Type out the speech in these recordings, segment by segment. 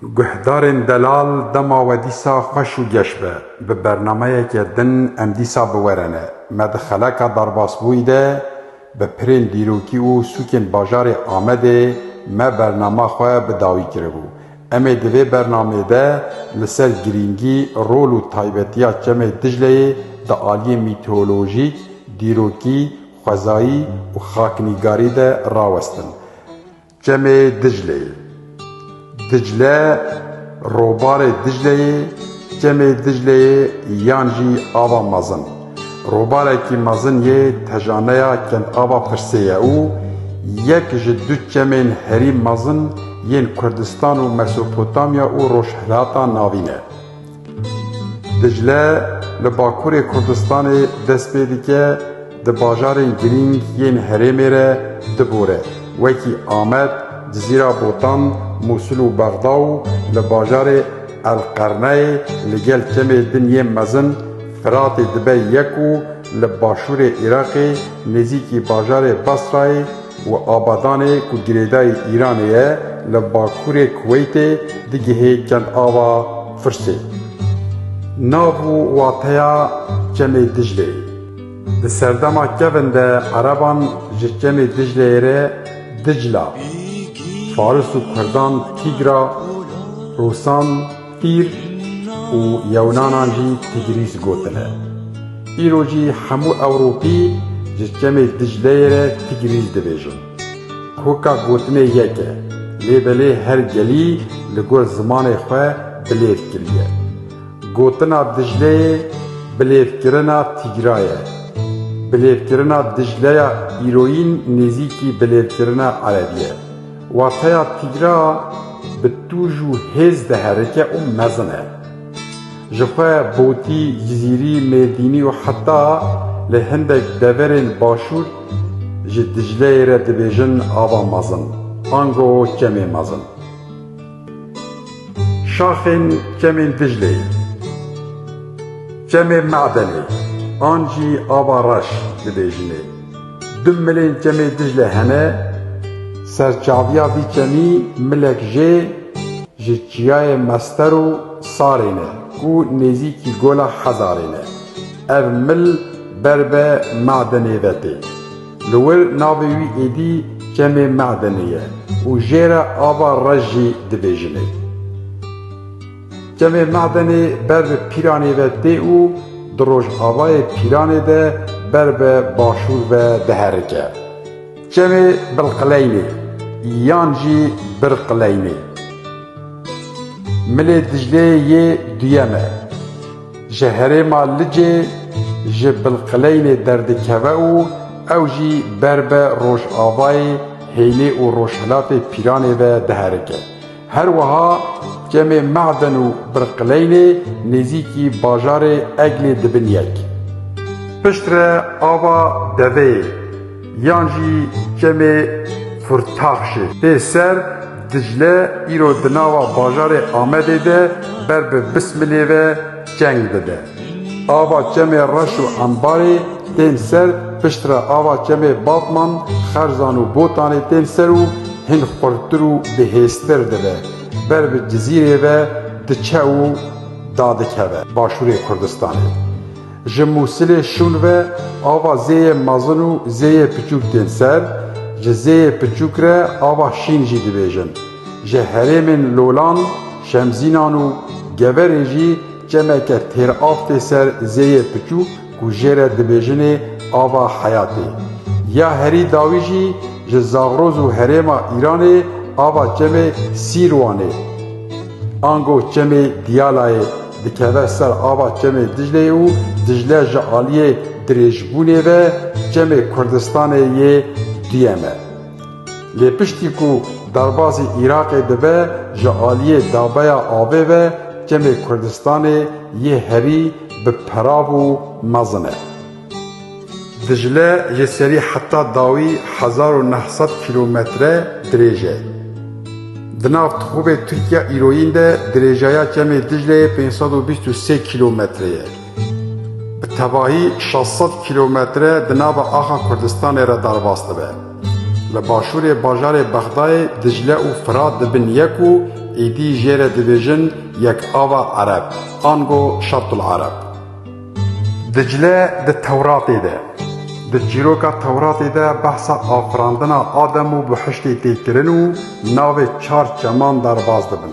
گهدارên delal dema we dîsa xweş û geş be. Bi bernameyeke din em dîsa biwerene. Me di xeleka Darbasbûyî de bi pirên dîrokî û sûkên bajarê Amedê me bernama xwe bi dawî kiribû. Em ê di vê bernameyê de li ser girîngî, rol û taybetiya Cemê Dicleyê di aliyê mîteolojîk, dîrokî, xwezayî û xaknîgarî de rawestin. Cemê Dicleyê Dicle, robarê Dicleyê, Cemê Dicleyê yan jî ava mezin. Robarekî mezin yê tejaneya Kendava Pirsê ye û yek ji du cemên herî mezin yên Kurdistan û Mesopotamya û Rojhilata navî ne. Dicle li Bakurê Kurdistanê dest pê dike, di bajarên girîng yên herêmê re dibore, wekî Amed, Cizîra Botan, Musul û Bexda û li bajarê Elqerneyê li gel cemê din yên mezin Firatê dibe yek û li başûrê Iraqê nêzîkî bajarê Basrayê û Abadanê ku girêdayê Îranê ye li bakurê Kuweytê digihê Kendava Firsê. Nav û wateya Cemê Dicleyê. Di serdema kevin de Ereban ji Cemê Dicleyê re Dicla, Faris û Kurdan Tîgra, Rûsan Tîr û Yewnanan jî Tigris gotine. Îro jî hemû Ewropî ji Cemê Dicleyê re Tigris dibêjin. Koka gotinê yek e, lêbelê her gelî li gor zimanê xwe bilêv kiriye. Gotina Dicleyê bilêvkirina Tîgra ye. Bilêvkirina Dicleya îroyîn nêzîkî bilêvkirina Erebî ye. Wateya Tîgra bi tûj û hêz de herike û mezin e. Ji xwe Botî, Cizîrî, Mêrdînî û heta li hindek deverên başûr ji Dicleyê re dibêjin ava mezin, ango Cemê mezin. Şaxên Cemên Dicleyê. Cemê Medenê, an jî ava reş dibêjinê. Du milên Cemê Dicle hene, serçaviya vî cemî milek jê ji çiyayê Mester û Sarê ne ku nêzîkî gola Hezarê ne. Ev mil berbe Medenê ve tê. Li wir navê wî êdî Cemê Medenê ye û jê re ava reş jî dibêjinê. Cemê Medenê ber bi Pîranê ve tê û di Rojavayê Pîranê de ber bi başûr ve diherike. Cemê Bilqileynê yan jî Birqileynê. Milê Dicleyê yê duyem e. Ji herêma Licê ji Bilqileynê derdikeve û ew jî ber bi Rojavayê Heylê û Rojhilatê Pîranê ve diherike. Her wiha Cemê Meden û Birqileynê nêzîkî bajarê Eglê dibin yek. Pişt re ava deveyê yan jî Cemê Furtaxşê tê ser Dicle îro di nava bajarê Amedê de ber bi Bismilê ve ceng dide. Ava Cemê Reş û Embarê tên ser, pişt re ava Cemê Batman, Xerzan û Botanê tên ser û hin xurtir û bihêstir dibe. Ber bi Cizîrê ve diçe û dadikeve başûrê Kurdistanê. Ji Musilê şûn ve ava zêyê mezin û zêyê piçûk tên ser, ji zêyê piçûk re ava şîn jî dibêjin. Ji herêmên Lolan, Şemzînan û Geverê jî cemeke têrav tê ser zêyê piçûk ku jê re dibêjinê ava Heyatê. Ya herî dawî jî ji Zagroz û herêma Îranê ava Cemê Sîrwanê. Ango Cemê Diyalayê dikeve ser ava Cemê Dicleyê û Dicle ji aliyê dirêjbûnê ve Cemê Kurdistanê yê duyem e. Lê piştî ku derbasî Iraqê dibe ji aliyê dabeya avê ve Cemê Kurdistanê yê herî bi perav û mezin e. Dicle ji serî heta dawî 1900 kilometre dirêj e. Di nav Tixûbê Tirkiya îroyîn de dirêjaya Cemê Dicleyê 523 kilometre ye. Bi tevahî 600 kilometre di nava axa Kurdistanê re derbas dibe. Li başûrê bajarê Bexdayê Dicle û Firat dibin yek û ایدی جیر دبیجن یک آوا عرب آنگو شط العرب. دجله ده تورات ده ده جیروکا تورات ده بحثا آفراندنا آدم و بحشتی تیکرن و ناو چار چمان در باز دبن.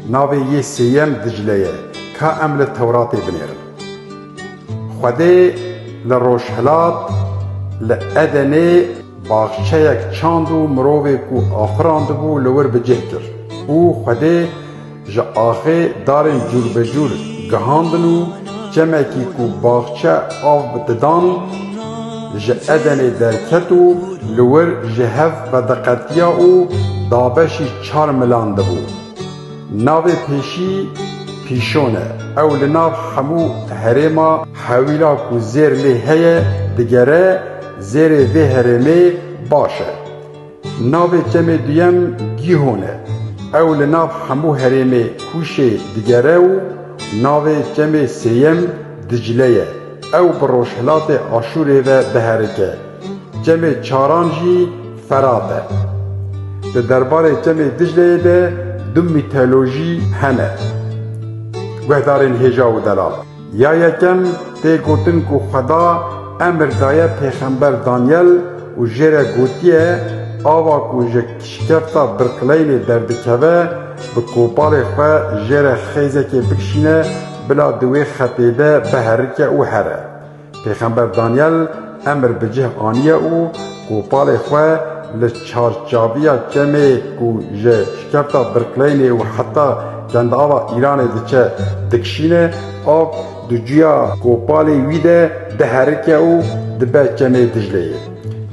ناو یه سیم دجله که عمل تورات بنیرن. خوده لروشهلات لأدنه باغچه یک چاند و مروه کو آفراند بو لور بجه کر او خوده جا آخه دارن جور بجور گهاندن و جمعه کی کو باغچه آف بددان جا ادنه درکت و لور جهف بدقتیا و دابشی 4 ملان دبو. ناو پیشی پیشونه او لناو همو هرما حویلا کو زیر لی هیه دگره زیر وی هرمه باشه. ناو جمع دویم گیهونه او لناو همو هرمه کوشه دیگره و ناو جمع سیم دجله او بروشهلات آشوره و بهرکه. جمع چارانجی فراته. ده دربار جمع دجله ده دو میتولوژی همه گهدارین هجا و دلال. یا یکم تی گوتن کو خدا امر دایه پیغمبر دانیل و جیر گوتیه آوا کو جکشکفتا برقلین دردکوه به کوپال خواه جیر خیزه که بکشینه بلا دوی خطیده بهرکه او هره. پیغمبر دانیل امر بجه آنیه او کوپال خواه لچارچابیا جمعه کو جکشکفتا برقلین و حتی گند آوا ایران دچه دکشینه آب دو جیا کوپالی ویده ده هرکه او دبه جمعه دجله.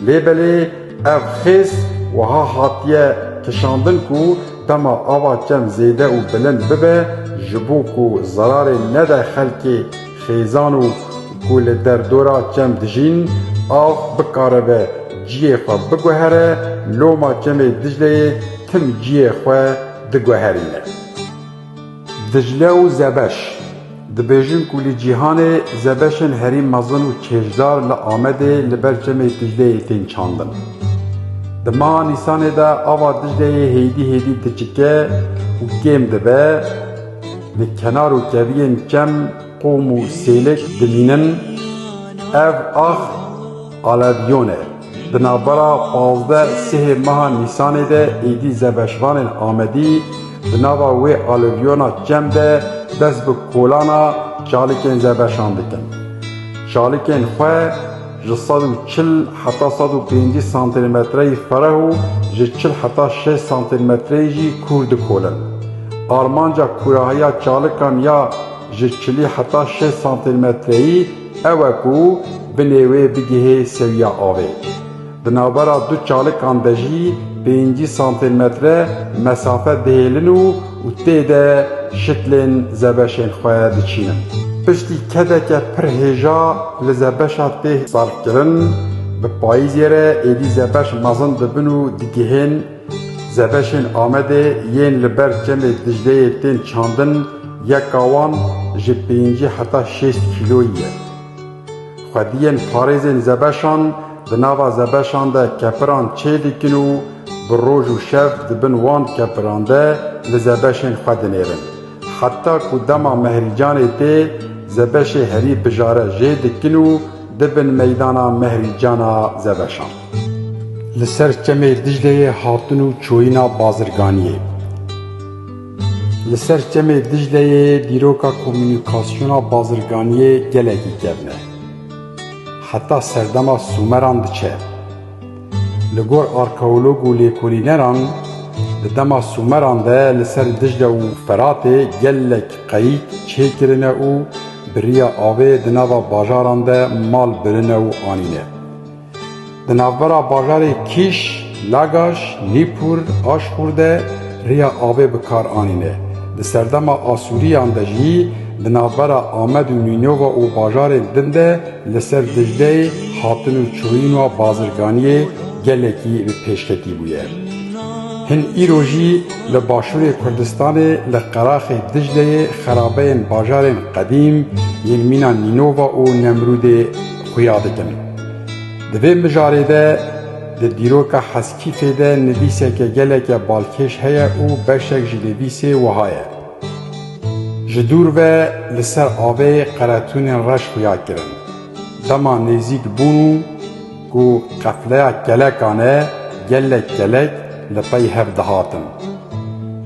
لیبلی اف خیس و ها حاتیه کشاندن کو دما آوا جم زیده و بلند ببه جبو کو ضرار نده خلکی خیزانو کو لدر دورا جم دجین آف بکاره به جیه خواه بگوهره لوما جمعه دجله تم جیه خواه دگوهرینه. دجله و زبش دبیجن کولی جیهان زبشن هری مزن و چشدار لآمده لبر جمع دجله تین چاندن. دما نیسان دا آوا دجله هیدی دچکه و گیم دبه لکنار و کوین جم قوم و سیلک دمینن اف آخ آلویونه. دنابرا 15 ماه نیسان دا ایدی زبشوان آمدی دنابا وی آلویونا جم ده دست به کولانا چالکین زبشان دکن. چالکین خواه جه 140 حتی 150 سانتیمتری فره و جه 40 حتی 6 سانتیمتری جی کورد کولن. آرمانجا کوراهیا چالکان یا جه 40 حتی 6 سانتیمتری اوکو بنیوه بگیه سویا آوه. دنابرا دو چالکان دجی 5 سانتیمتر مسافه دهیلن و تیده شتلین زبشین خواه دچینن. پشتی کده که پرهیجا لزبشا ته صرف کرن به پاییزیره ایدی زبش مزن دبن و دیگهین زبشین آمده ین لبر جمع دجله تین چاندن یک آوان جه 5 حتی 6 کیلویه. خودین پاریزین زبشان دناوا زبشان ده کپران چه دیکنو بروج و شف دبن وان کپرانده لزبشین خود نیرن. حتی کدما مهریجان تی زبش هری بجاره جه دکنو دبن میدانا مهریجانا زبشان. لسر چمه دجله هاتنو چوینا بازرگانیه. لسر چمه دجله دیروکا کومونیکاسیونا بازرگانیه گلگی کرنه. حتی سردما سومران دچه. لگور آرکاولوگ و لیکولینران دما سومران ده لسر دجله و فراته گلک قیق چه کرنه و بریا آوه دناوا باجاران ده مال برنه و آنینه. دناورا باجار کیش، لاگاش، نیپور، آشخورده ریا آوه بکار آنینه. دسردما آسوریان ده جی دناورا آمد و نینووا و باجار دنده لسر دجله حاطن و چوین و بازرگانیه گلکی به پیشکتی بویه. هن ایروژی لباشور کردستان لقراخ دجله خرابین باجارین قدیم یلمینا نینووا و نمرود خویاده کن. دوی مجاره ده د دیروکا حسکیفê de nivîseke geleke balkêş heye û beşek ji nivîsê wiha ye. Ji dûr ve li ser avê qeretûnên reş xuya kirin. Dema nêzik bûn û ku qefleya gelekan e gelek li pey hev dihatin.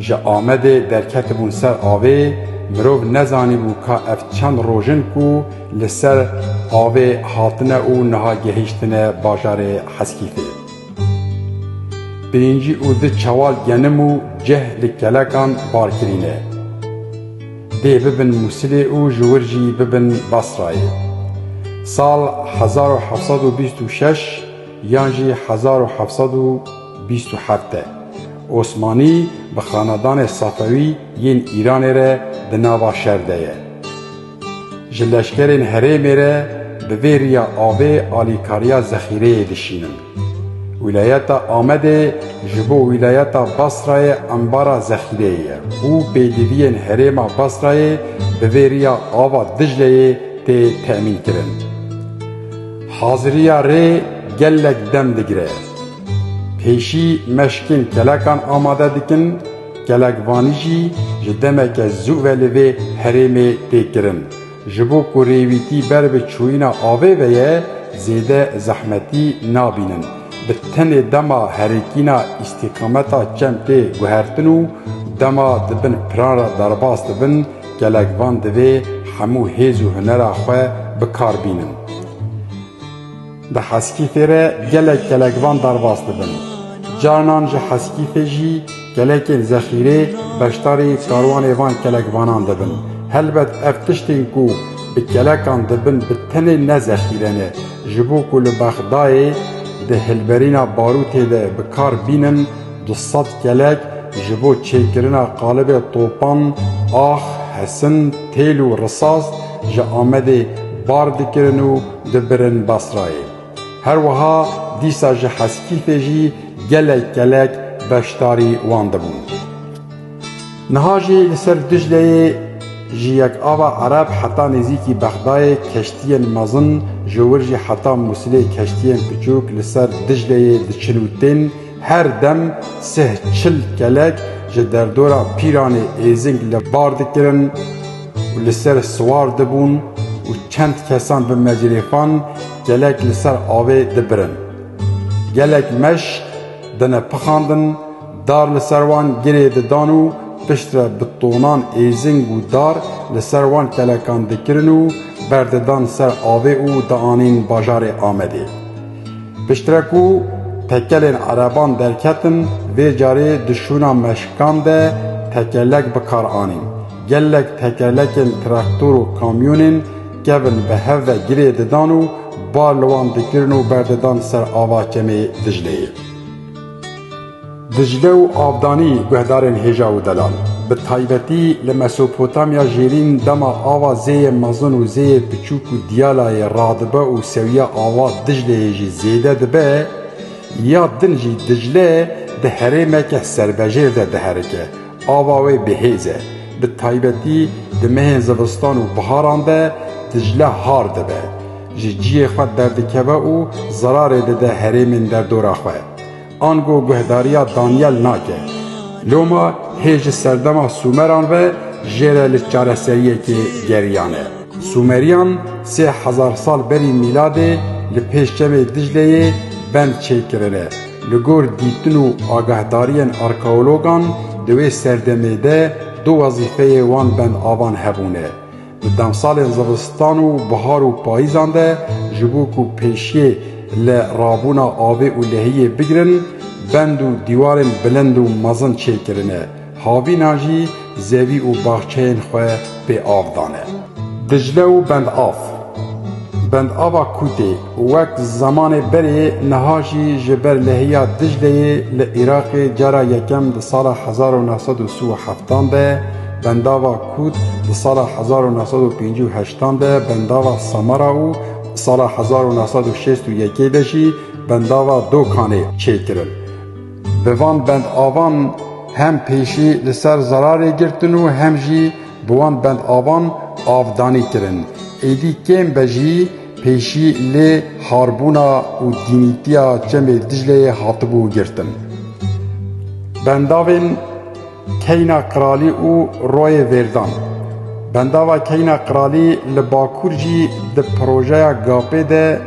Ji Amedê derketibûn ser avê, mirov nezanîbû ka ev çend rojin ku li ser avê hatine û niha gehîştine bajarê Heskîfê. Birîncî û di çewal genim û cih li gelekan barkirîne. Dê bibin Musilê û ji wir jî bibin Basrayê. Sal 1726 yan jî 1727 e. Osmanî bi xanedanê Safewî yên Îranê re di nava şer de ye. Ji leşkerên herêmê re bi vê riya avê alîkariya zexîreyê dişînin. Wilayeta Amedê ji bo wilayeta Basrayê embara zexîreyê ye û pêdiviyên herêma Basrayê bi vê riya ava Dicleyê tê temîn kirin. Haziriya rê gelek dem digire. Pêşî meşkên kelekan amade dikin, kelekvanî jî ji demeke zû ve li vê herêmê tê kirin. Ji bo ku rêwîtî ber bi çûyîna avê ve ye, zêde zehmetî nabînin. Bi tenê dema herêkîna îstîkameta çem tê guhertin û dema dibin piran re derbas dibin, kelekvan divê hemû hêz û hunera xwe bikarbînin. Di Heskîfê re gelek kelekvan derbas dibin. Carinan ji Heskîfê jî gelekên zexîrê beşdarî karwanê van kelekvanan dibin. Helbet ev tiştên ku bi kelekan dibin bi tenê ne zexîrene, ji bo ku li Bexdayê di hilberîna barûtê de bikar bînin 200 kelek ji bo çêkirina qalibê topan, ax, hesin, têl û risas ji Amedê bar dikirin û dibirin Basrayê. Her wiha dîsa ji Heskîfê jî gelek beşdarî wan dibûn. Niha jî li ser Dicleyê ji yekava Ereb heta nêzîkî Bexdayê keştiyên mezin, ji wir jî heta Musilê keştiyên biçûk li ser Dicleyê diçin û tên her dem 40 kelek ji derdora pîranê êzing li bar dikirin û li ser siwar dibûn û çend kesan bi mecrêfan gelek li ser avê dibirin. Gelek meşk dine pixandin, dar li ser wan girê didan û piştre bi tonan êzing û dar li ser wan kelekan dikirin û berdidan ser avê û dianîn bajarê Amedê. Piştre ku tekelên Ereban derketin, vê carê di şûna meşkan de tekelek bikar anîn. Gelek tekelekên traktor û kamyonên kevin bi hev ve girê didan û bar li wan dikirin û berdidan ser ava çemê Dicleyê. Dicle û avdanî guhdarên hêja û delal. Bi taybetî li Mesopotamya jêrîn dema ava zêyê mezin û zêyê biçûk û Diyalayê radibe û sewiya ava Dicleyê jî zêde dibe, ya din jî Dicle di herêmeke serbejêr de diherike. Ava wê bihêz e. Bi taybetî di mehên zivistan û biharan de Dicle har dibe. Ji ciyê xwe derdikeve û zerarê dide herêmên derdora xwe. Ango guhdariya Daniel nake. Loma hêj serdema Sumeran ve jêre li çareseriyekê geriyan e. Sumeriyan 3000 sal berî mîladê li pêşçemê Dicleyê bend çêkirine. Li gor dîtin û agahdariyên arkeologan di wê serdemê de du wezîfeyê wan bend avan hebûne. Di demsalên zivistan û bihar û payîzan de ji bo ku pêşiyê li rabûna avê û lehiyê bigirin, bend û dîwarên bilind û mezin çêkirine. Havîna jî zevî û baxçeyên xwe pê av dane. Dicle û bendav. Bendava Kûtê wek zamanê berê niha jî ji ber lehiya Dicleyê li Iraqê cara yekem di sala 1937 de, bendava Kût di sala 1958 de, bendava Samara û sala 1961 de jî bendava Dokanê çêkirin. Bi van bendavan hem pêşî li ser zerarê girtin û hem jî bi wan bendavan avdanî kirin. Êdî kêm be jî پیشی لی هاربونا و دینیتیا جم دجله هاتبو گرتن. بنداوین کینا قرالی او روی وردان. بنداوا کینا قرالی لباکور جی ده پروژه گاپه ده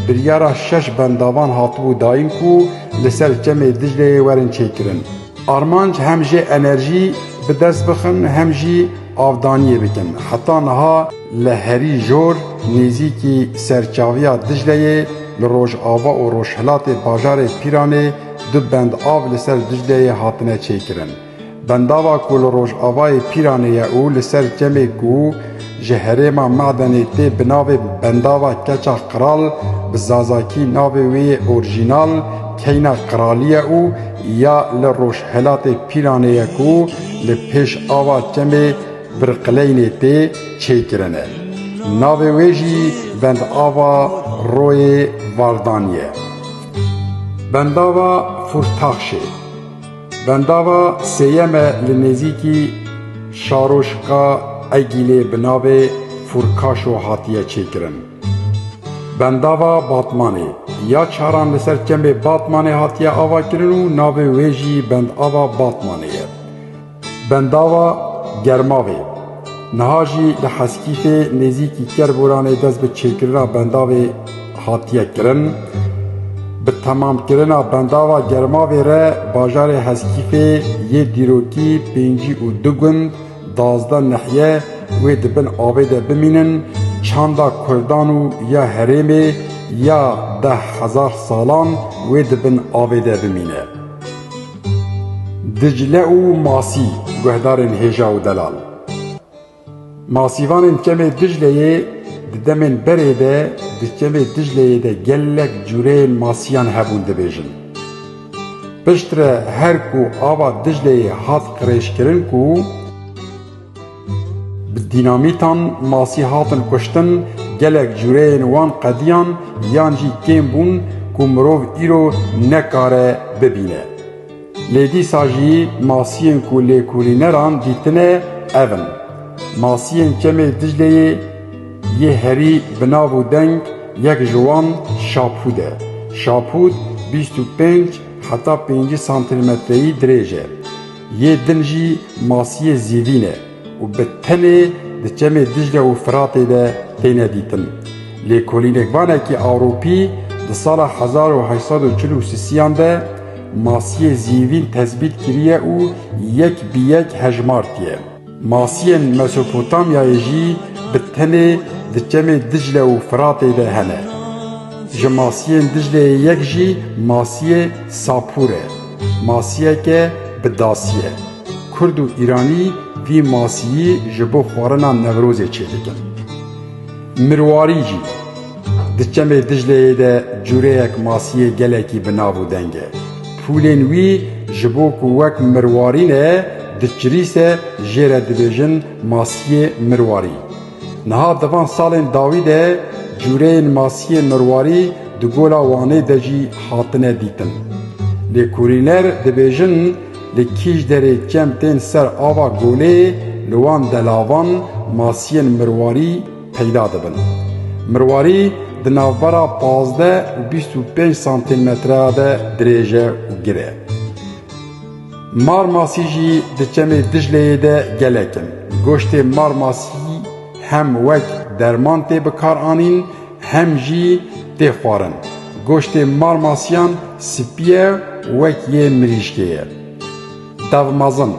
بریارا 6 بنداوان هاتبو داین کو لسر جم دجله ورن چیکرن. آرمانج هم جه انرژی به دست بخن هم جی آفدانیه بکن. حتی نها لهری جور نزیکی سرچاویا دجله لروج آوا و روشهلات باجار پیرانه دو بند آب لسر دجله هاتنه چیکرن. بنداوا کو لروج آوای پیرانه او لسر جمع کو جهرما معدنی تی بناوه بنداوا کچا قرال بزازاکی ناوه وی اورجینال کینا قرالیه او یا لروشهلات پیرانه کو لپیش آوا جمع برقلین تی چیکرنه. ناوه ویجی بند آوا روی واردانیه. بنداوا فورتاخشه. بنداوا سیمه لنزیکی شاروشکا ایگیله بناوه فورکاشو هاتیه چیکرن. بنداوا باتمانه یا چاران لسر چمه باتمانه هاتیه آوا کرنو ناوه ویجی بند آوا باتمانه. بنداوا گرماوه نهاجی لحسکیف نزیکی کربورانه دست به چیکرنا بنداوه هاتیه کرن. به تمام کرنا بنداوا گرماوه ره باجار حسکیف یه دیروکی 52 گند 12 نحیه و دبن آویده بمینن چاندا کردانو یا حریمه یا 10,000 سالان و دبن آویده بمینه. دجله و ماسی گهدارن هیجا و دلال. ماسیوان کمی دجله دمن بره ده کمی دجله ده گلک جوره ماسیان هبون دبیجن. پشتره هر کو آوا دجله هات قریش کرن کو بدینامیتان ماسی هاتن کشتن گلک جوره وان قدیان یانجی کم بون کو مروف ایرو نکاره ببینه. لیدی ساجی ماسیین کو لیکولینران دیتنه اون. ماسیین کمی دجله یه هری بناو دنگ یک جوان شاپوده. شاپود 25 حتی 5 سانتیمتری دریجه. یه دنجی ماسی زیوینه و به تنه ده کمی دجله و فراته ده تینه دیتن. لیکولینکوانه که آوروپی ده سال 1843 ده ماسی زیوین تثبیت کریه و یک بی یک هجمارتیه. ماسیین مسوپوتامیای جی به تنه ده کمی دجله و فراته ده هنه. جماسیین دجله یک جی ماسی ساپوره. ماسیه که بداسیه. کرد و ایرانی وی ماسیی جبو خوارنا نوروزه چه دکن. مرواری جی ده کمی دجله ده جوره یک ماسیه گلکی بناو دنگه. پولین وی جبو کو وک مروارینه دچریسه جره دبیجن ماسیه مرواری. نها دوان سالین داویده جوره ماسیه مرواری دو گولا وانه دجی حاطنه دیتن. لیکورینر دبیجن لکیش داره کم تین سر آوا گوله لوان دلاوان ماسیه مرواری پیدا دبن. مرواری دناورا 15 و 25 سانتیمتره ده دریجه و گره. مارماسی جی دچمه دجله ده گلکن. گوشت مارماسی هم وک درمان تی بکار آنین هم جی تی خوارن. گوشت مارماسیان سپیه وک یه مریشکیه. دومازن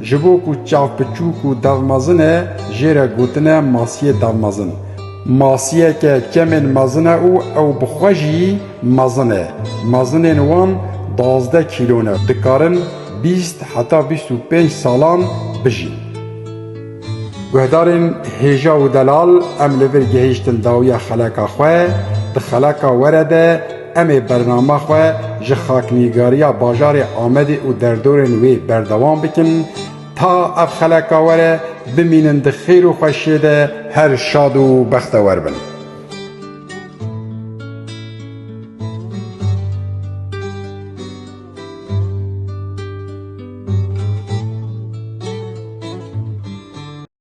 جبو کو چاو پچو کو دومازنه جیره گوتنه ماسیه دومازن. ماسیه که کمن مازنه او بخوشی مازنه. مازنه نوان 12 کیلونه دکارن 20 حتی 25 سالان بجی. گهدارن هیجا و دلال ام لور گهیشتن داویا خلاکا خواه ده خلاکا ورده ام برنامه خواه جه خاکنیگاریا باجار آمده و دردورن وی بردوان بکن تا اف خلاکا وره بمینن ده خیر و خوشه ده هر شاد و بختور بن.